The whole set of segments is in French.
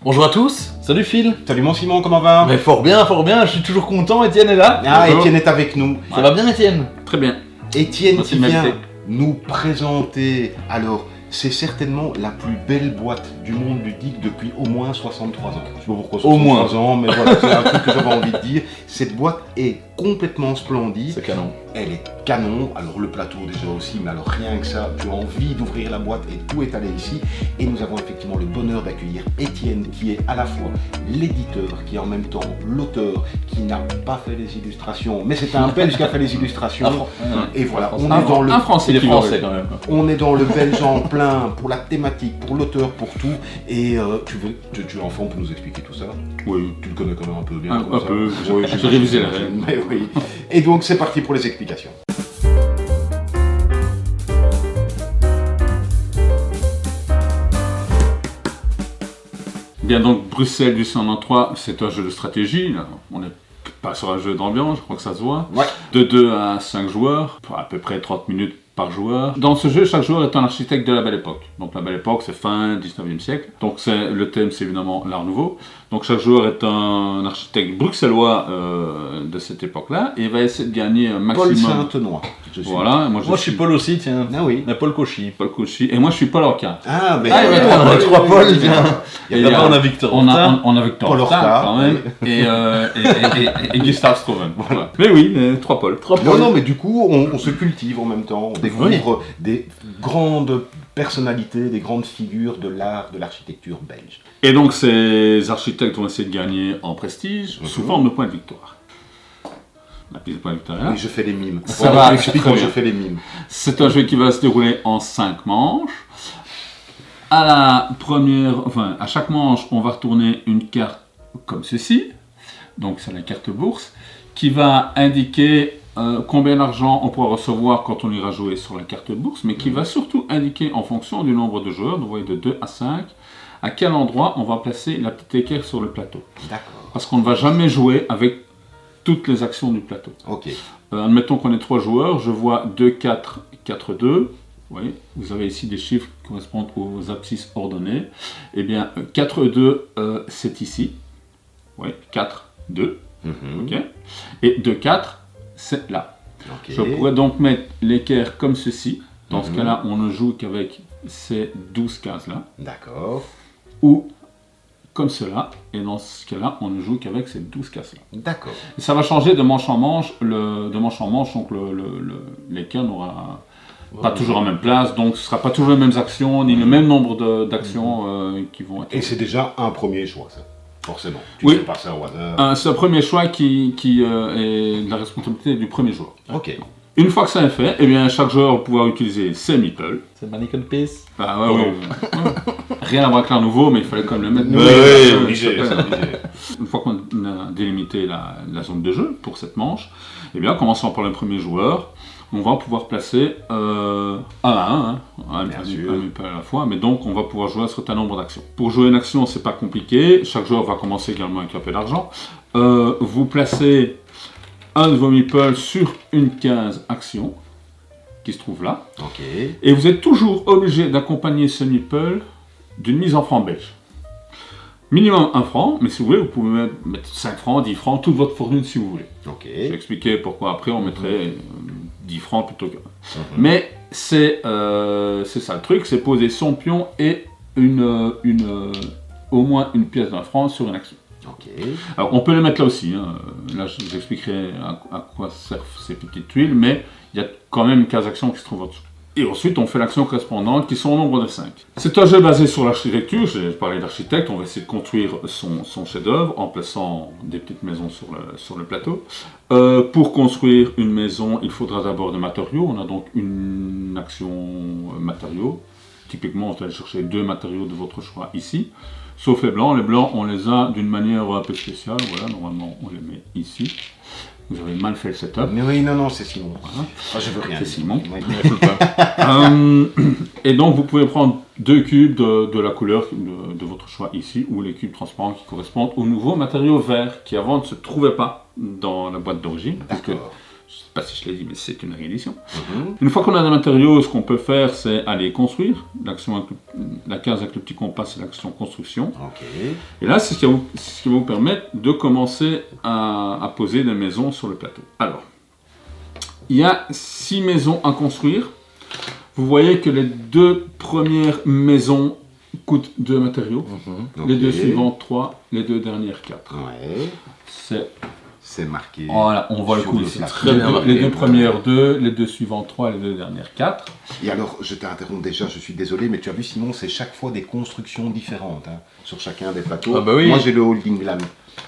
Bonjour à tous, salut Phil. Salut mon Simon, comment va? Mais fort bien, je suis toujours content, Étienne est là. Ah, Étienne est avec nous. Ça va bien Étienne? Très bien. Étienne qui vient nous présenter, alors c'est certainement la plus belle boîte du monde ludique depuis au moins 63 ans. Je sais pas pourquoi 63 ans, mais voilà, c'est un truc que j'avais envie de dire. Cette boîte est complètement splendide. C'est canon. Elle est canon, alors le plateau déjà aussi, mais alors rien que ça, tu as envie d'ouvrir la boîte et tout est allé ici. Et nous avons effectivement le bonheur d'accueillir Étienne, qui est à la fois l'éditeur, qui est en même temps l'auteur, qui n'a pas fait les illustrations, mais c'est un Belge qui a fait les illustrations. Et voilà, on est dans le... Un Français, il est français quand même. On est dans le belge en plein, pour la thématique, pour l'auteur, pour tout. Et tu es enfant pour nous expliquer tout ça? Oui, tu le connais quand même un peu bien. Un peu, oui, j'ai révisé la règle. Mais oui. Et donc c'est parti pour les explications. Bien, donc Bruxelles 893, c'est un jeu de stratégie. Là. On n'est pas sur un jeu d'ambiance, je crois que ça se voit. Ouais. De 2 à 5 joueurs, pour à peu près 30 minutes par joueur. Dans ce jeu, chaque joueur est un architecte de la Belle Époque. Donc la Belle Époque, c'est fin 19e siècle. Donc le thème, c'est évidemment l'Art Nouveau. Donc chaque joueur est un architecte bruxellois de cette époque-là. Et il va essayer de gagner un maximum... Paul Saint-Tenois. Voilà. Moi je suis Paul aussi, tiens. Ah oui. Mais Paul Cauchy. Paul Cauchy. Et moi, je suis Paul Orca. Ah, mais... on a trois Paul, tiens. Et Là-bas, on a Victor on a Victor Paul Horta, Horta, quand même, et Gustave Stroven. Voilà. Mais oui, 3 Paul. Non, mais du coup, on se cultive en même temps. On découvre des grandes personnalités, des grandes figures de l'art, de l'architecture belge. Et donc, ces architectes vont essayer de gagner en prestige sous forme de points de victoire. La piste de points de victoire est là. Oui, je fais les mimes. Ça va, explique-moi, très je bien. fais les mimes. C'est un jeu qui va se dérouler en 5 manches. À chaque manche, on va retourner une carte comme ceci. Donc, c'est la carte bourse, qui va indiquer combien d'argent on pourra recevoir quand on ira jouer sur la carte bourse, mais qui va surtout indiquer, en fonction du nombre de joueurs, donc vous voyez de 2 à 5, à quel endroit on va placer la petite équerre sur le plateau. D'accord. Parce qu'on ne va jamais jouer avec toutes les actions du plateau. Ok. Admettons qu'on est 3 joueurs, je vois 2, 4, 4, 2. Oui, vous avez ici des chiffres qui correspondent aux abscisses ordonnées. Eh bien, 4, 2, c'est ici. Oui, 4, 2. Ok. Et 2, 4, c'est là. Ok. Je pourrais donc mettre l'équerre comme ceci. Dans ce cas-là, on ne joue qu'avec ces 12 cases-là. D'accord. Ou comme cela. Et dans ce cas-là, on ne joue qu'avec ces 12 cases-là. D'accord. Et ça va changer de manche en manche. De manche en manche, donc l'équerre n'aura pas toujours la même place. Donc ce ne sera pas toujours les mêmes actions, ni le même nombre d'actions qui vont être... Et c'est déjà un premier choix, ça. Forcément. Tu Oui. fais pas ça au hasard. C'est le premier choix qui est de la responsabilité du premier joueur. Ok. Une fois que ça est fait, eh bien, chaque joueur va pouvoir utiliser ses meeples. C'est Mannequin Piece. Ah ouais, ouais. Rien à voir avec l'art nouveau, mais il fallait quand même le mettre. Oui, obligé. Une fois qu'on a délimité la zone de jeu pour cette manche, eh bien, commençons par le premier joueur. On va pouvoir placer un meeple à la fois, mais donc on va pouvoir jouer un certain nombre d'actions. Pour jouer une action, c'est pas compliqué. Chaque joueur va commencer également avec un peu d'argent. Vous placez un de vos meeples sur une case action qui se trouve là. Ok. Et vous êtes toujours obligé d'accompagner ce meeple d'une mise en francs belges. Minimum 1 franc, mais si vous voulez, vous pouvez mettre 5 francs, 10 francs, toute votre fortune si vous voulez. Ok. Je vais expliquer pourquoi après on mettrait 10 francs plutôt que... Mais c'est ça le truc, c'est poser son pion et au moins une pièce d'1 franc sur une action. Ok. Alors on peut les mettre là aussi, hein. Là je vous expliquerai à quoi servent ces petites tuiles, mais il y a quand même une case action qui se trouve au-dessus. Et ensuite on fait l'action correspondante qui sont au nombre de 5. C'est un jeu basé sur l'architecture, j'ai parlé d'architecte, on va essayer de construire son chef-d'œuvre en plaçant des petites maisons sur le plateau. Pour construire une maison, il faudra d'abord des matériaux, on a donc une action matériaux. Typiquement, vous allez chercher 2 matériaux de votre choix ici. Sauf les blancs on les a d'une manière un peu spéciale. Voilà, normalement, on les met ici. Vous avez mal fait le setup. Mais oui, non, c'est Simon. Voilà. Ah, je veux rien. C'est Simon. Oui. Et donc, vous pouvez prendre 2 cubes de la couleur de votre choix ici, ou les cubes transparents qui correspondent au nouveau matériau vert, qui avant ne se trouvait pas dans la boîte d'origine. Puisque Je ne sais pas si je l'ai dit, mais c'est une réédition. Une fois qu'on a des matériaux, ce qu'on peut faire, c'est aller construire. La case avec le petit compas, c'est l'action construction. Ok. Et là, c'est ce qui va vous permettre de commencer à poser des maisons sur le plateau. Alors, il y a 6 maisons à construire. Vous voyez que les 2 premières maisons coûtent 2 matériaux. Les 2 suivantes 3, les 2 dernières 4. Ouais. C'est marqué. Voilà, on voit le sur coup le ici. plateau. Les 2 premières 2, les 2 suivantes 3, les 2 dernières 4. Et alors, je t'interromps déjà, je suis désolé, mais tu as vu, Simon, c'est chaque fois des constructions différentes sur chacun des plateaux. Ah bah oui. Moi, j'ai le holding Lam.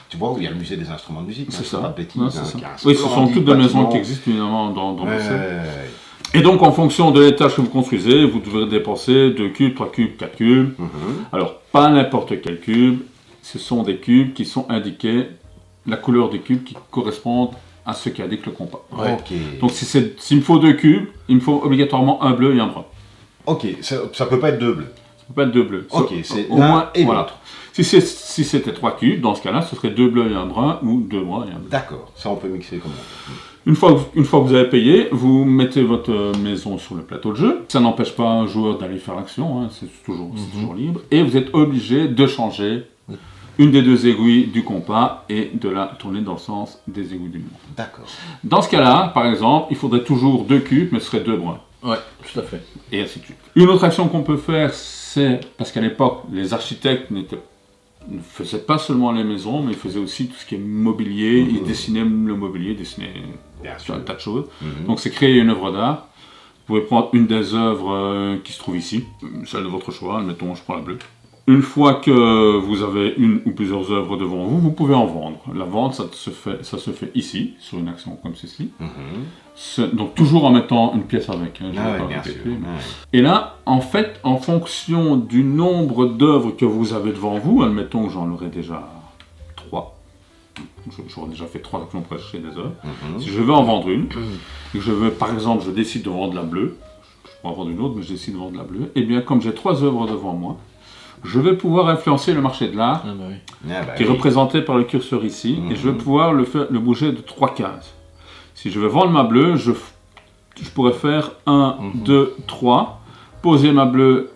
Tu vois, où il y a le musée des instruments de musique. C'est ça. Pas de bêtises, Ouais, c'est ça. qui a un Oui, ce sont splendide toutes des maisons bâtiment. qui existent évidemment dans le musée. Ouais. Et donc, en fonction de l'étage que vous construisez, vous devrez dépenser 2 cubes, 3 cubes, 4 cubes. Alors, pas n'importe quel cube, ce sont des cubes qui sont indiqués, la couleur des cubes qui correspondent à ce qu'indique le compas. Ouais. Ok. Donc, s'il me faut 2 cubes, il me faut obligatoirement un bleu et un brun. Ok, ça peut pas être deux bleus. Ça peut pas être 2 bleus. Ok, c'est au l'un moins, et voilà. l'autre. Si c'était 3 cubes, dans ce cas-là, ce serait 2 bleus et un brun, ou 2 bruns et un bleu. D'accord, ça on peut mixer comme on veut. Une fois que vous avez payé, vous mettez votre maison sur le plateau de jeu. Ça n'empêche pas un joueur d'aller faire l'action, hein, c'est toujours libre. Et vous êtes obligé de changer une des 2 aiguilles du compas et de la tourner dans le sens des aiguilles du mur. D'accord. Dans ce cas-là, par exemple, il faudrait toujours 2 cubes, mais ce serait 2 bruns. Ouais, tout à fait. Et ainsi de suite. Une autre action qu'on peut faire, c'est, parce qu'à l'époque, les architectes ne faisaient pas seulement les maisons, mais ils faisaient aussi tout ce qui est mobilier, ils dessinaient le mobilier, dessinaient Bien sur sûr. un tas de choses. Donc c'est créer une œuvre d'art. Vous pouvez prendre une des œuvres qui se trouve ici, celle de votre choix, admettons je prends la bleue. Une fois que vous avez une ou plusieurs œuvres devant vous, vous pouvez en vendre. La vente, ça se fait ici, sur une action comme ceci. Donc toujours en mettant une pièce avec. Hein, je Ah vais ouais, pas bien répéter, sûr. mais- Ouais. Et là, en fait, en fonction du nombre d'œuvres que vous avez devant vous, admettons que j'en aurai déjà 3. J'aurais déjà fait 3 actions pour acheter des œuvres. Si je veux en vendre une, et que je veux, par exemple, je décide de vendre la bleue, je peux en vendre une autre, mais je décide de vendre la bleue, et bien comme j'ai 3 œuvres devant moi, je vais pouvoir influencer le marché de l'art, Ah bah oui. Ah bah qui est oui. représenté par le curseur ici, et je vais pouvoir le bouger de 3 cases. Si je veux vendre ma bleue, je pourrais faire 1, 2, 3, poser ma bleue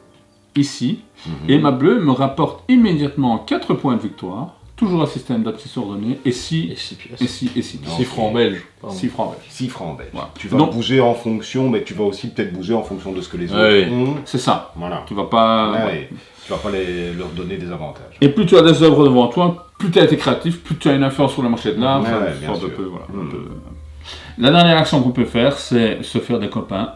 ici, et ma bleue me rapporte immédiatement 4 points de victoire, toujours un système d'abscisse ordonnée, et 6 Et 6 pièces. et 6 et 6. 6 francs belges. pardon. 6 francs belges. 6 francs belges. Voilà. Tu vas Donc- bouger en fonction, mais tu vas aussi peut-être bouger en fonction de ce que les autres Ouais. ont. C'est ça. Voilà. Tu vas pas. Ouais. ouais. Tu vas pas leur donner des avantages. Et plus tu as des œuvres devant toi, plus tu as été créatif, plus tu as une influence sur le marché de l'art. Ouais, ça ouais, bien sort de sûr. peu, voilà, un peu. La dernière action qu'on peut faire, c'est se faire des copains.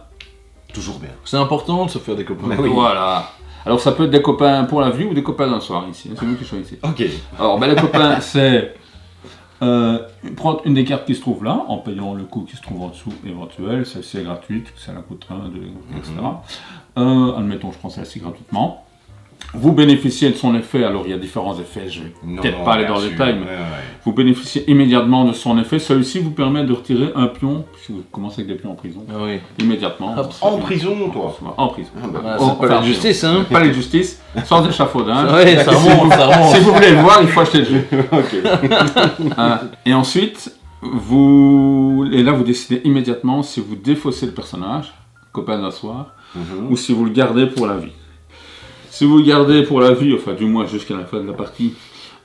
Toujours bien. C'est important de se faire des copains. Mais oui. Voilà. Alors ça peut être des copains pour la vue ou des copains d'un soir ici. C'est nous qui choisissons. Ok. Alors les copains, c'est prendre une des cartes qui se trouve là, en payant le coût qui se trouve en dessous éventuel. Celle-ci est gratuite, ça la coûte 1, 2, etc. Admettons, je prends celle-ci gratuitement. Vous bénéficiez de son effet, alors il y a différents effets, je vais Non, peut-être non, pas aller bien dans le sûr. détail, mais Ouais, ouais. vous bénéficiez immédiatement de son effet. Celui-ci vous permet de retirer un pion, si vous commencez avec des pions en prison, Ah oui. immédiatement. Hop. En prison, toi. En prison. Ah bah, Ah, Oh, c'est pas la enfin, justice, hein. Pas les justices, sans échafaudage. Ouais, ça remonte, ça remonte. Si vous voulez le voir, il faut acheter le jeu. ok. Et ensuite, et là vous décidez immédiatement si vous défaussez le personnage, copain d'un soir, ou si vous le gardez pour la vie. Si vous le gardez pour la vie, enfin du moins jusqu'à la fin de la partie,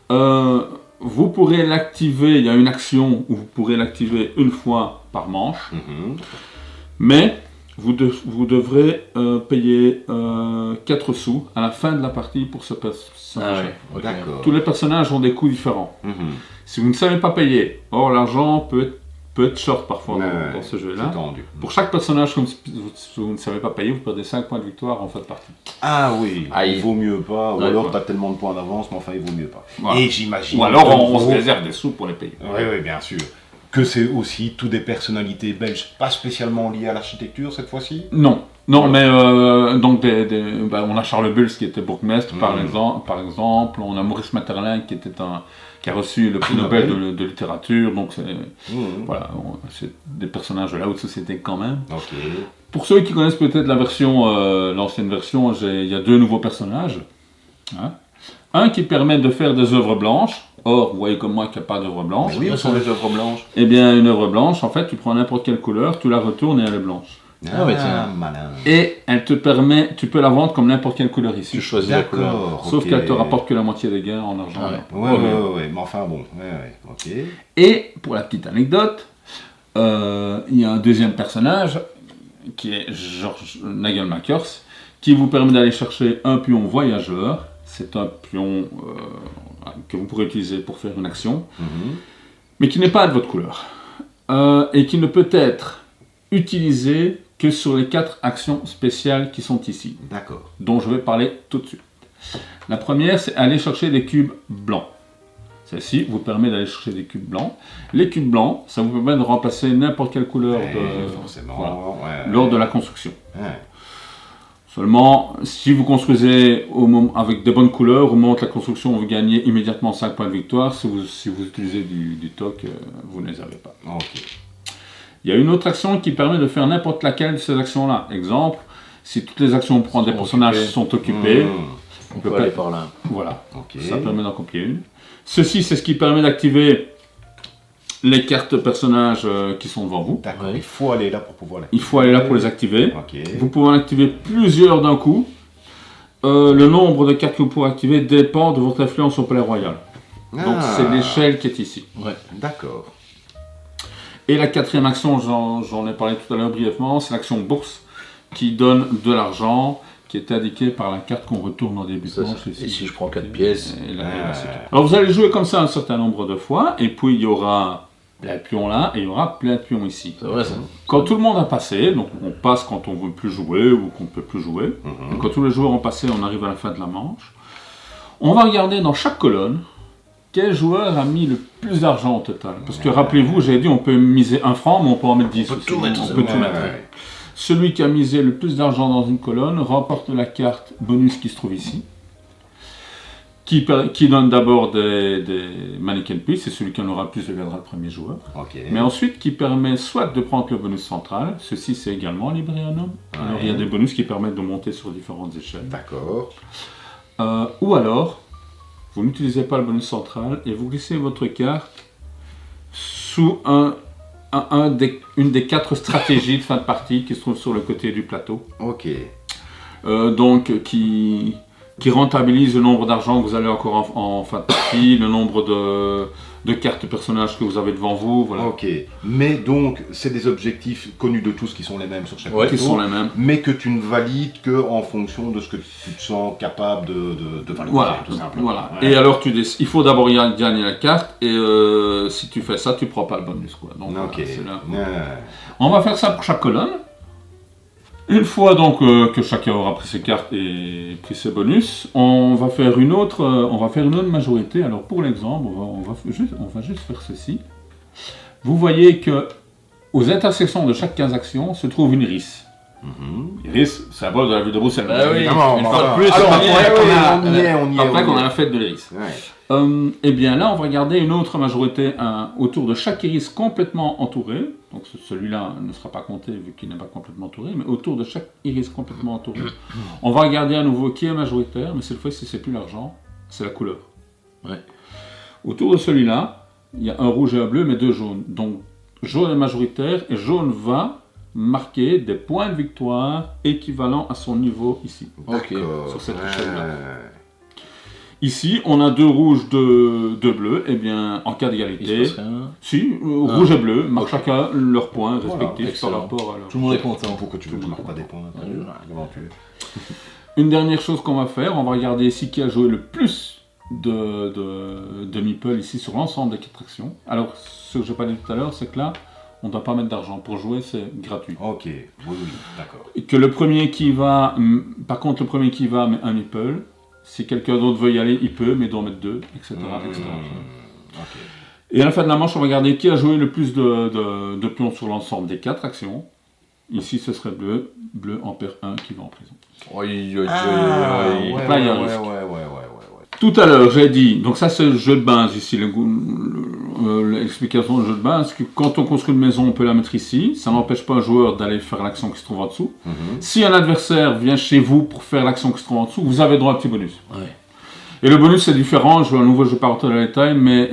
vous pourrez l'activer, il y a une action où vous pourrez l'activer une fois par manche, mais vous devrez payer 4 sous à la fin de la partie pour ce personnage. Ah ouais. Ok. D'accord. Tous les personnages ont des coûts différents. Si vous ne savez pas payer, or l'argent peut être short parfois dans ce jeu-là. C'est tendu. Pour chaque personnage que vous ne savez pas payer, vous perdez 5 points de victoire en fin de partie. Ah oui, Aïe. il vaut mieux pas, ou Ouais, alors ouais. tu as tellement de points d'avance, mais enfin il vaut mieux pas. Voilà. Et j'imagine... Ou alors on se Oui, réserve des sous pour les payer. oui, bien sûr. Que c'est aussi toutes des personnalités belges, pas spécialement liées à l'architecture cette fois-ci. Non, mais donc on a Charles Bulls qui était bourgmestre par exemple, on a Maurice Maeterlinck qui a reçu le prix Nobel de littérature, donc voilà, c'est des personnages de la haute société quand même. Ok. Pour ceux qui connaissent peut-être la version, l'ancienne version, il y a 2 nouveaux personnages. Hein. Un qui permet de faire des œuvres blanches, Or, vous voyez comme moi qu'il n'y a pas d'œuvre blanche. Mais oui, où sont les œuvres blanches? Eh bien, une œuvre blanche, en fait, tu prends n'importe quelle couleur, tu la retournes et elle est blanche. Ah ouais, tiens. Malin. Et elle te permet, tu peux la vendre comme n'importe quelle couleur ici. Tu choisis la couleur. D'accord. Sauf ok. qu'elle te rapporte que la moitié des gains en argent. Ah ouais. Ouais, mais enfin bon, ouais, ok. Et pour la petite anecdote, il y a un deuxième personnage qui est George Nagelmakers qui vous permet d'aller chercher un pion voyageur. C'est un pion que vous pourrez utiliser pour faire une action, mais qui n'est pas de votre couleur et qui ne peut être utilisé que sur les 4 actions spéciales qui sont ici, D'accord. dont je vais parler tout de suite. La première, c'est aller chercher des cubes blancs. Celle-ci vous permet d'aller chercher des cubes blancs. Les cubes blancs, ça vous permet de remplacer n'importe quelle couleur Forcément. voilà, Ouais, lors de la construction. Ouais. Seulement, si vous construisez avec des bonnes couleurs, au moment de la construction, vous gagnez immédiatement 5 points de victoire. Si vous utilisez du toc, vous ne les avez pas. Ok. Il y a une autre action qui permet de faire n'importe laquelle de ces actions-là. Exemple, si toutes les actions pour des personnages sont occupées, On peut aller par là. voilà, Ok. ça permet d'en copier une. Ceci, c'est ce qui permet d'activer les cartes personnages qui sont devant vous. D'accord. Ouais. Il faut aller là pour pouvoir la. Il faut aller là pour les activer. Ok. Vous pouvez en activer plusieurs d'un coup. Le nombre de cartes que vous pourrez activer dépend de votre influence au Palais Royal. Donc c'est l'échelle qui est ici. Ouais. D'accord. Et la quatrième action, j'en ai parlé tout à l'heure brièvement, c'est l'action bourse qui donne de l'argent, qui est indiquée par la carte qu'on retourne en début de Ça, manche. et si je prends 4 pièces, Et là, c'est tout. Alors vous allez jouer comme ça un certain nombre de fois, et puis il y aura plein de pions là, et il y aura plein de pions ici. c'est vrai ça. Quand tout le monde a passé, donc on passe quand on ne veut plus jouer ou qu'on ne peut plus jouer, donc quand tous les joueurs ont passé, on arrive à la fin de la manche, on va regarder dans chaque colonne quel joueur a mis le plus d'argent au total. Parce que rappelez-vous, j'ai dit on peut miser 1 franc, mais on peut en mettre 10. On peut aussi. tout mettre, On c'est peut vrai. tout mettre. Celui qui a misé le plus d'argent dans une colonne remporte la carte bonus qui se trouve ici, qui donne d'abord des mannequin pieces, c'est celui qui en aura le plus deviendra le premier joueur, Ok. mais ensuite qui permet soit de prendre le bonus central, ceci c'est également Libréanum, alors il y a des bonus qui permettent de monter sur différentes échelles, D'accord. ou alors vous n'utilisez pas le bonus central et vous glissez votre carte sous une des 4 stratégies de fin de partie qui se trouve sur le côté du plateau. Ok. Donc qui rentabilise le nombre d'argent que vous allez encore en fin de partie, le nombre de cartes personnages que vous avez devant vous, voilà, Ok. Mais donc, c'est des objectifs connus de tous qui sont les mêmes sur chaque Ouais. qui plateau, sont les mêmes. mais que tu ne valides qu'en fonction de ce que tu te sens capable de valider, Voilà, tout simplement. voilà. Ouais. Et alors il faut d'abord gagner la carte et si tu fais ça, tu prends pas le bonus quoi. Donc Ok. voilà, c'est là. Ouais. On va faire ça pour chaque colonne. Une fois donc que chacun aura pris ses cartes et pris ses bonus, on va faire une autre majorité. Alors pour l'exemple, on va juste faire ceci. Vous voyez que aux intersections de chaque 15 actions se trouve une iris. Iris, c'est un bol de la ville de Bruxelles. Bah oui, Évidemment, une on fois va- de plus. Alors, on y après, est. on y est. Après on qu'on y a est. la fête de l'iris. Ouais. Et bien là, on va regarder une autre majorité autour de chaque iris complètement entouré. Donc celui-là ne sera pas compté vu qu'il n'est pas complètement entouré, mais autour de chaque iris complètement entouré. On va regarder à nouveau qui est majoritaire, mais cette fois-ci, c'est plus l'argent, c'est la couleur. Ouais. Autour de celui-là, il y a un rouge et un bleu, mais 2 jaunes. Donc jaune est majoritaire et jaune va marquer des points de victoire équivalents à son niveau ici. Ok. D'accord. Sur cette Ouais. échelle-là. Ici, on a 2 rouges, 2 bleus, et bien en cas Il d'égalité, se passe rien. si, rouge et bleu marquent Ok. chacun leurs points Voilà, respectifs par excellent. rapport à leur... Tout le monde est content. Pourquoi tu ne marques pas des points Comment tu veux? Une dernière chose qu'on va faire, on va regarder ici qui a joué le plus de meeple ici sur l'ensemble des 4 actions. Alors, ce que je n'ai pas dit tout à l'heure, c'est que là, on ne doit pas mettre d'argent. Pour jouer, c'est gratuit. Ok. Oui, d'accord. Et que le premier qui va, par contre, le premier qui va met un meeple. Si quelqu'un d'autre veut y aller, il peut, mais il doit mettre 2, etc. etc. Ok. Et à la fin de la manche, on va regarder qui a joué le plus de pions sur l'ensemble des 4 actions. Ici, ce serait bleu. Bleu en perd 1 qui va en prison. Ouais, Là, il y a un ouais, risque. ouais. Tout à l'heure, j'ai dit, donc ça c'est le jeu de base ici, l'explication du jeu de base, que quand on construit une maison, on peut la mettre ici, ça n'empêche pas un joueur d'aller faire l'action qui se trouve en dessous. Si un adversaire vient chez vous pour faire l'action qui se trouve en dessous, vous avez droit à un petit bonus. Ouais. Et le bonus c'est différent, à nouveau je ne vais pas rentrer dans les détails, mais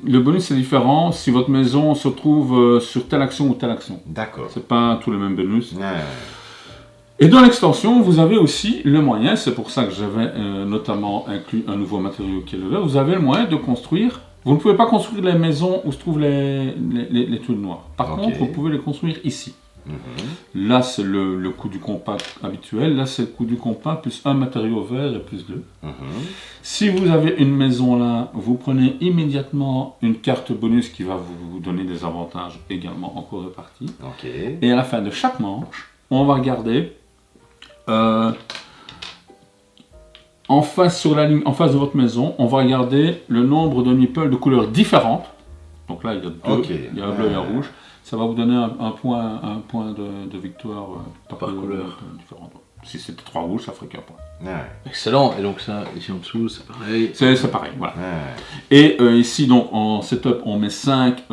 le bonus c'est différent si votre maison se trouve sur telle action ou telle action. D'accord. C'est pas tous les mêmes bonus. Ouais. Et dans l'extension, vous avez aussi le moyen, c'est pour ça que j'avais notamment inclus un nouveau matériau qui est le verre, vous avez le moyen de construire. Vous ne pouvez pas construire les maisons où se trouvent les tuiles noires. Par Ok. contre, vous pouvez les construire ici. Là, c'est le coût du compas habituel. Là, c'est le coût du compas plus un matériau vert et plus 2. Si vous avez une maison là, vous prenez immédiatement une carte bonus qui va vous donner des avantages également en cours de partie. Ok. Et à la fin de chaque manche, on va regarder en face sur la ligne, en face de votre maison, on va regarder le nombre de meeples de couleurs différentes. Donc là, il y a deux, Ok. il y a un bleu et un rouge. Ça va vous donner un point de victoire Par couleur. différente. Si c'était 3 rouges, ça ferait qu'un point. Ouais. Excellent. Et donc ça, ici en dessous, c'est pareil. C'est pareil, voilà. Ouais. Et ici, donc, en setup, on met 5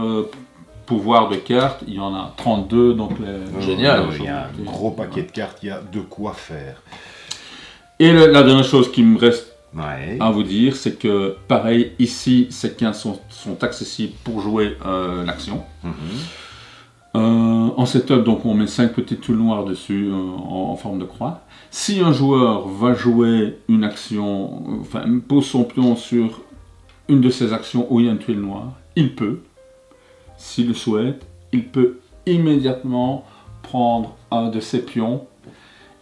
pouvoirs de cartes. Il y en a 32, donc Génial. Il y a un gros paquet de cartes, il y a de quoi faire. Et la dernière chose qui me reste Ouais. à vous dire, c'est que pareil, ici, ces 15 sont accessibles pour jouer l'action. En setup, donc on met 5 petites tuiles noires dessus en forme de croix. Si un joueur va jouer une action, enfin pose son pion sur une de ces actions où il y a une tuile noire, il peut, s'il le souhaite, il peut immédiatement prendre un de ses pions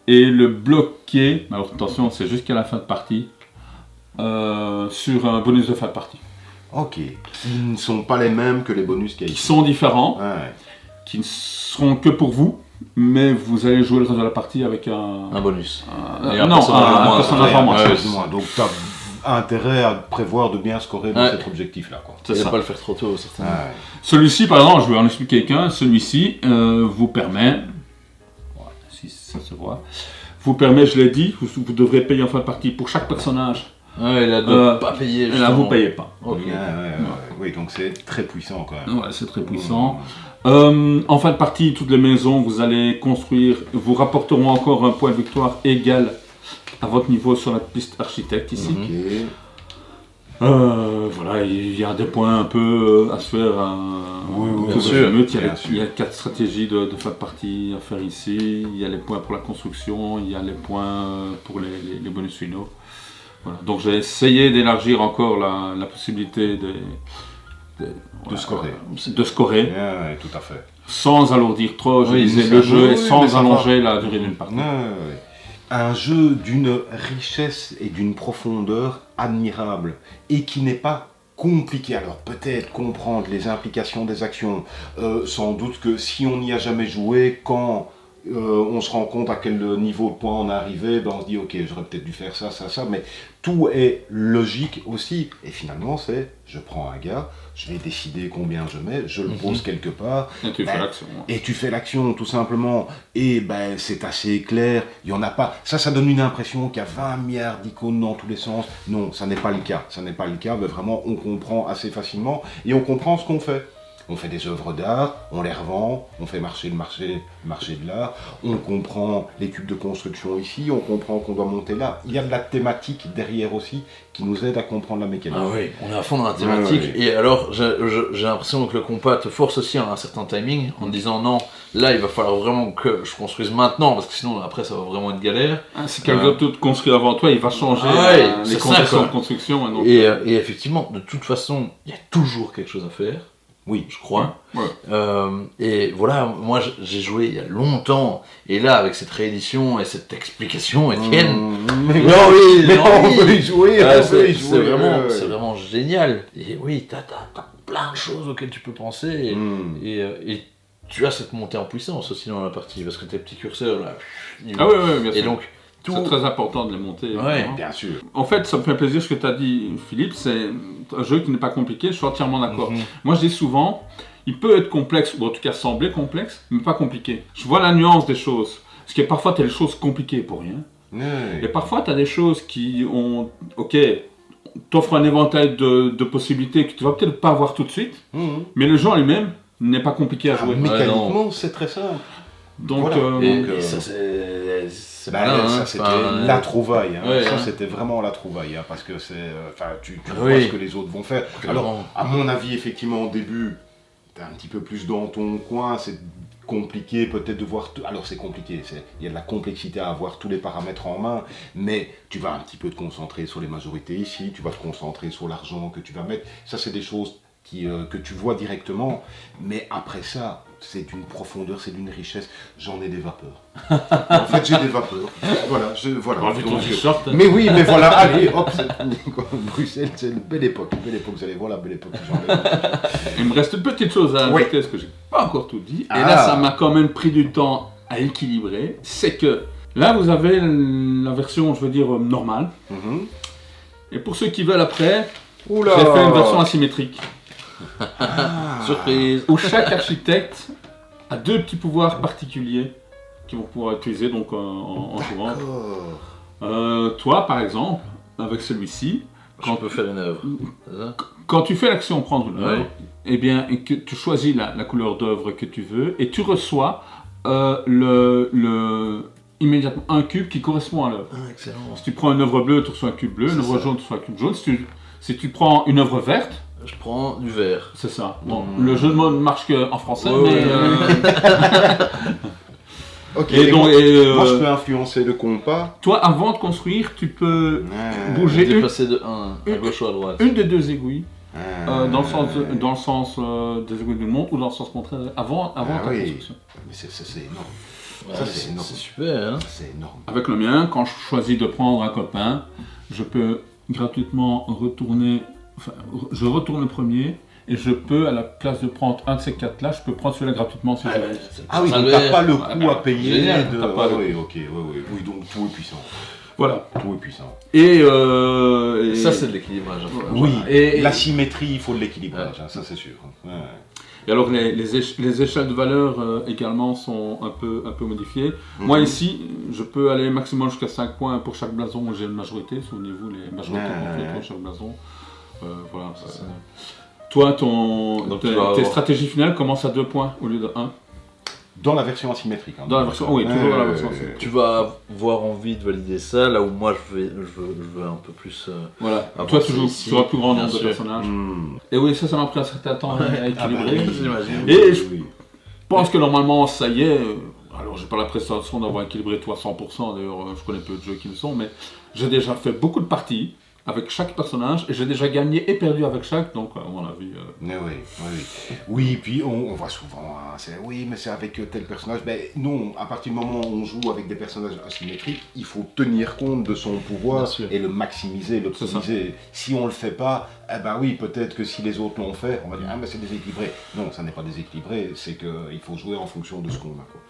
et le bloquer, alors attention, c'est jusqu'à la fin de partie, sur un bonus de fin de partie. Ok. Qui ne sont pas les mêmes que les bonus qu'il y a Qui ici. sont différents, Ouais. qui ne seront que pour vous, mais vous allez jouer le reste de la partie avec Un bonus. un Et un non, personnage en un moins. personnage en moins. Ouais, Plus ou moins. Donc tu as intérêt à prévoir de bien scorer dans Ouais. cet objectif-là. Quoi. C'est Et ça. pas le faire trop tôt, certainement. Ouais. Celui-ci, par exemple, je vais en expliquer qu'un. Celui-ci vous permet, voilà, si ça se voit, vous permet, je l'ai dit, vous devrez payer en fin de partie pour chaque personnage. Ouais, là, de pas payer. Et là, justement. vous payez pas. Ok. Ouais, oui, donc c'est très puissant quand même. Ouais, c'est très puissant. En fin de partie, toutes les maisons, vous allez construire, vous rapporteront encore un point de victoire égal à votre niveau sur la piste architecte ici. Ok. Voilà, il y a des points un peu à se faire. Oui, tout bien ce sûr, meute. bien Il y a sûr. 4 stratégies de fin de partie à faire ici. Il y a les points pour la construction, il y a les points pour les bonus finaux. Voilà. Donc j'ai essayé d'élargir encore la possibilité De scorer. de scorer, Ouais, tout à fait. sans alourdir trop, je Oui, disais, c'est le ça. jeu, Oui, et mais sans ça allonger la durée d'une partie. Ouais. Un jeu d'une richesse et d'une profondeur admirable et qui n'est pas compliqué. Alors peut-être comprendre les implications des actions, sans doute que si on n'y a jamais joué, quand on se rend compte à quel niveau de point on est arrivé, ben on se dit ok, j'aurais peut-être dû faire ça, mais tout est logique aussi. Et finalement c'est, je prends un gars, je vais décider combien je mets, je le pose quelque part, Et tu fais l'action. et tu fais l'action tout simplement, et ben c'est assez clair, il n'y en a pas. Ça donne une impression qu'il y a 20 milliards d'icônes dans tous les sens. Non, ça n'est pas le cas. Ça n'est pas le cas, mais vraiment on comprend assez facilement et on comprend ce qu'on fait. On fait des œuvres d'art, on les revend, on fait marcher le marché de l'art, on comprend les tubes de construction ici, on comprend qu'on doit monter là. Il y a de la thématique derrière aussi qui nous aide à comprendre la mécanique. Ah oui, on est à fond dans la thématique. Ouais. Et alors, j'ai l'impression que le compas te force aussi à un certain timing en te disant non, là il va falloir vraiment que je construise maintenant parce que sinon après ça va vraiment être galère. Si quelqu'un d'autre construit avant toi, il va changer les c'est ça, conditions quoi. de construction. Donc, Et effectivement, de toute façon, il y a toujours quelque chose à faire. Oui, Je crois. Ouais. Et voilà, moi j'ai joué il y a longtemps, et là avec cette réédition et cette explication, Étienne. Mais Mais on peut y jouer, c'est vraiment génial. Et oui, t'as plein de choses auxquelles tu peux penser, et tu as cette montée en puissance aussi dans la partie, parce que tes petits curseurs là. Ah oui, bien sûr. Et donc, tout. C'est très important de les monter. Ouais. évidemment. Bien sûr. En fait, ça me fait plaisir ce que tu as dit, Philippe. C'est un jeu qui n'est pas compliqué, je suis entièrement d'accord. Moi, je dis souvent, il peut être complexe, ou en tout cas sembler complexe, mais pas compliqué. Je vois la nuance des choses. Parce que parfois, tu as des choses compliquées pour rien. Et parfois, tu as des choses qui ont. Ok, t'offrent un éventail de possibilités que tu vas peut-être pas voir tout de suite, mais le jeu en lui-même n'est pas compliqué à jouer. Mécaniquement, c'est très simple. Donc, Voilà. Et ça, c'est c'est Bah, malin, ça hein. c'était Enfin, la trouvaille, hein. ouais, Ça hein. c'était vraiment la trouvaille, hein, parce que c'est, tu vois Oui. ce que les autres vont faire. Clairement. Alors, à mon avis, effectivement, au début, t'es un petit peu plus dans ton coin, c'est compliqué peut-être de voir tout. Alors c'est compliqué, il y a de la complexité à avoir tous les paramètres en main, mais tu vas un petit peu te concentrer sur les majorités ici, tu vas te concentrer sur l'argent que tu vas mettre, ça c'est des choses que tu vois directement, mais après ça, c'est d'une profondeur, c'est d'une richesse, j'en ai des vapeurs. En fait j'ai des vapeurs, voilà. On va vite Donc, ton t-shirt. mais oui, mais voilà, allez, hop, Bruxelles, c'est une belle époque, vous allez voir la belle époque. Il me reste une petite chose à Oui. ajouter, parce que j'ai pas encore tout dit. Et Ah. là, ça m'a quand même pris du temps à équilibrer. C'est que là, vous avez la version, je veux dire, normale. Mhm. Et pour ceux qui veulent après, Oula. j'ai fait une version asymétrique. Surprise. Où chaque architecte a 2 petits pouvoirs particuliers qu'ils vont pouvoir utiliser donc en jouant. D'accord. Toi, par exemple, avec celui-ci, Quand on peut faire une œuvre. C'est ça quand tu fais l'action prendre une œuvre, Ouais. eh bien, et que tu choisis la couleur d'œuvre que tu veux et tu reçois immédiatement un cube qui correspond à l'œuvre. Ah, excellent. Si tu prends une œuvre bleue, tu reçois un cube bleu, une C'est œuvre ça. jaune, tu reçois un cube jaune. Si tu prends une œuvre verte, Je prends du vert. c'est ça. Bon, Mm. le jeu de mots ne marche qu'en français, Ouais, mais... ouais. Ok, Et donc, moi je peux influencer le compas. toi, avant de construire, tu peux Ouais. bouger Dépasser de 1 à une- gauche ou à droite. une des 2 aiguilles, Ah. dans le sens des aiguilles du monde ou dans le sens contraire, avant Ah ta oui. construction. Mais c'est énorme. Ouais, Ça, c'est énorme. c'est super, hein. C'est énorme. Avec le mien, quand je choisis de prendre un copain, je peux gratuitement retourner, je retourne le premier, et je peux, à la place de prendre un de ces 4 là, je peux prendre celui-là gratuitement si je veux. Ah oui, Ça donc le t'as vert. pas le Ah, coût à payer génial, de. t'as pas le- Oui, ok, oui, donc tout est puissant. Voilà. Tout est puissant. Et Ça, c'est de l'équilibrage. Oui, Et- la symétrie, il faut de l'équilibrage, hein, ça c'est sûr. Ouais. Et alors les échelles de valeur également sont un peu modifiées. Mhm. Moi ici, je peux aller maximum jusqu'à 5 points pour chaque blason où j'ai une majorité. Souvenez-vous, les majorités complètes pour chaque blason. Voilà. Ça. Toi, Donc, tes tu vas avoir- stratégies finales commencent à 2 points au lieu de 1. Dans la version asymétrique. Hein, Dans la version, oui, toujours dans la version asymétrique. Tu vas avoir envie de valider ça, là où moi je veux un peu plus. Voilà. Ah, Toi, bon, tu joues si, sur un plus grand bien nombre de sûr. personnages. Hmm. Et oui, ça m'a pris un certain temps à Ah bah équilibrer. oui, j'imagine. Et oui, je- oui. Je pense que normalement, ça y est. Alors, j'ai pas la prestation d'avoir équilibré tout à 100%. D'ailleurs, je connais peu de jeux qui le sont, mais j'ai déjà fait beaucoup de parties avec chaque personnage et j'ai déjà gagné et perdu avec chaque. Donc, à mon avis. Mais oui, oui, puis on voit souvent, hein, oui, mais c'est avec tel personnage. Ben non, à partir du moment où on joue avec des personnages asymétriques, il faut tenir compte de son pouvoir Bien sûr. et le maximiser, l'optimiser. Si on le fait pas, eh ben oui, peut-être que si les autres l'ont fait, on va dire, ah ben c'est déséquilibré. Non, ça n'est pas déséquilibré, c'est qu'il faut jouer en fonction de ce qu'on a, quoi.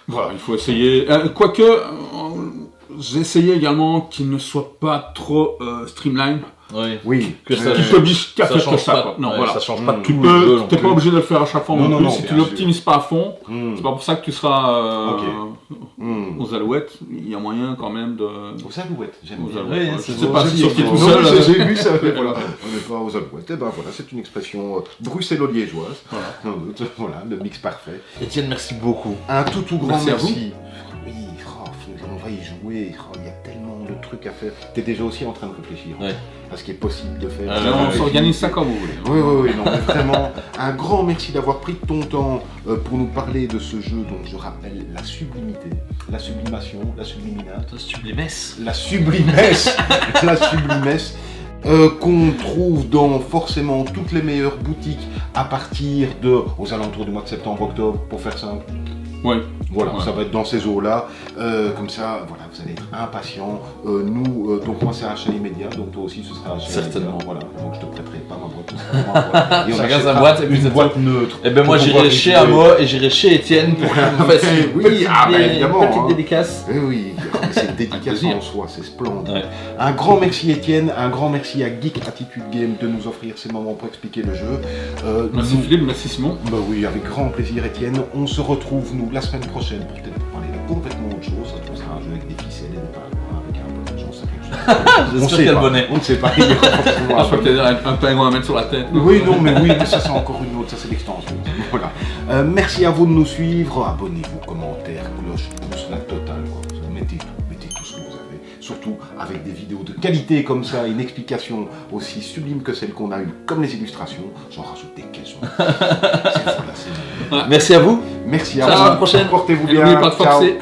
Voilà, il faut essayer. Quoique, j'ai essayé également qu'il ne soit pas trop streamline. Oui. Oui, Que ça- Tu peux qu'à Ça faire que change ça, pas. quoi. Non, Ouais, voilà. Ça change pas Mm. tout Tu le jeu peux, non t'es pas plus. obligé de le faire à chaque fois Non, non non, plus. non, Si tu bien l'optimises pas à fond, Hmm. c'est pas pour ça que tu seras Hmm. aux alouettes. Il y a moyen quand même de. Aux alouettes, j'aime Aux bien. alouettes. Oui, Je c'est sais bon, pas c'est si bien, sorti bon. tout Non, seul. mais j'ai vu ça, mais voilà. On n'est pas aux alouettes. Et ben voilà, c'est une expression bruxello-liégeoise. Voilà. Sans doute. Voilà, le mix parfait. Étienne, merci beaucoup. Un tout grand Merci à vous. merci. Oui, on va y jouer. Il y a tellement de trucs à faire. T'es déjà aussi en train de réfléchir Ouais. à ce qui est possible de faire. On s'organise ça comme vous voulez. Oui, non, mais vraiment, un grand merci d'avoir pris ton temps pour nous parler de ce jeu dont je rappelle la sublimité, la sublimation, la subliminate. Toi, sublimesse. La sublimesse, la sublimesse qu'on trouve dans forcément toutes les meilleures boutiques à partir aux alentours du mois de septembre-octobre, pour faire simple. Ouais. Voilà, Ouais. ça va être dans ces eaux-là. Comme ça, voilà, vous allez être impatients. Nous, donc moi c'est achat immédiat, donc toi aussi ce sera achat Certainement. immédiat. Voilà, donc je te prêterai pas ma boîte. ce sera ma boîte. Et on Chacun sa achètera boîte, et puis une c'est boîte neutre. Et ben moi pour j'irai pouvoir chez y jouer. Amo et j'irai chez Étienne pour qu'il me fasse une Oui, petite, ah bah, évidemment, petite hein. dédicace. Eh oui, mais c'est une dédicace plaisir. en soi, c'est splendide. Ouais. Un grand merci Étienne, un grand merci à Geek Attitude Game de nous offrir ces moments pour expliquer le jeu. Merci Nous- Philippe, merci Simon. Bah oui, avec grand plaisir Étienne. On se retrouve nous la semaine prochaine pour peut-être parler de complètement autre chose. Ça sera un jeu avec des ficelles et des pingouins, avec un peu de chance à quelque chose. J'espère qu'il y a le bonnet. On ne sait pas. Il y a forcément Ah, un je crois que bonnet. t'as un pingouin à mettre sur la tête. Oui, non, mais ça c'est encore une autre, ça c'est l'extension. Voilà. Merci à vous de nous suivre. Abonnez-vous, commentaires, cloche, pouce, la totale. Quoi. Mettez avec des vidéos de qualité comme ça, une explication aussi sublime que celle qu'on a eue, comme les illustrations. J'en rajoute des questions. Merci à vous. Merci à À la vous. semaine prochaine. Portez-vous Et bien. n'oubliez pas de Ciao. forcer.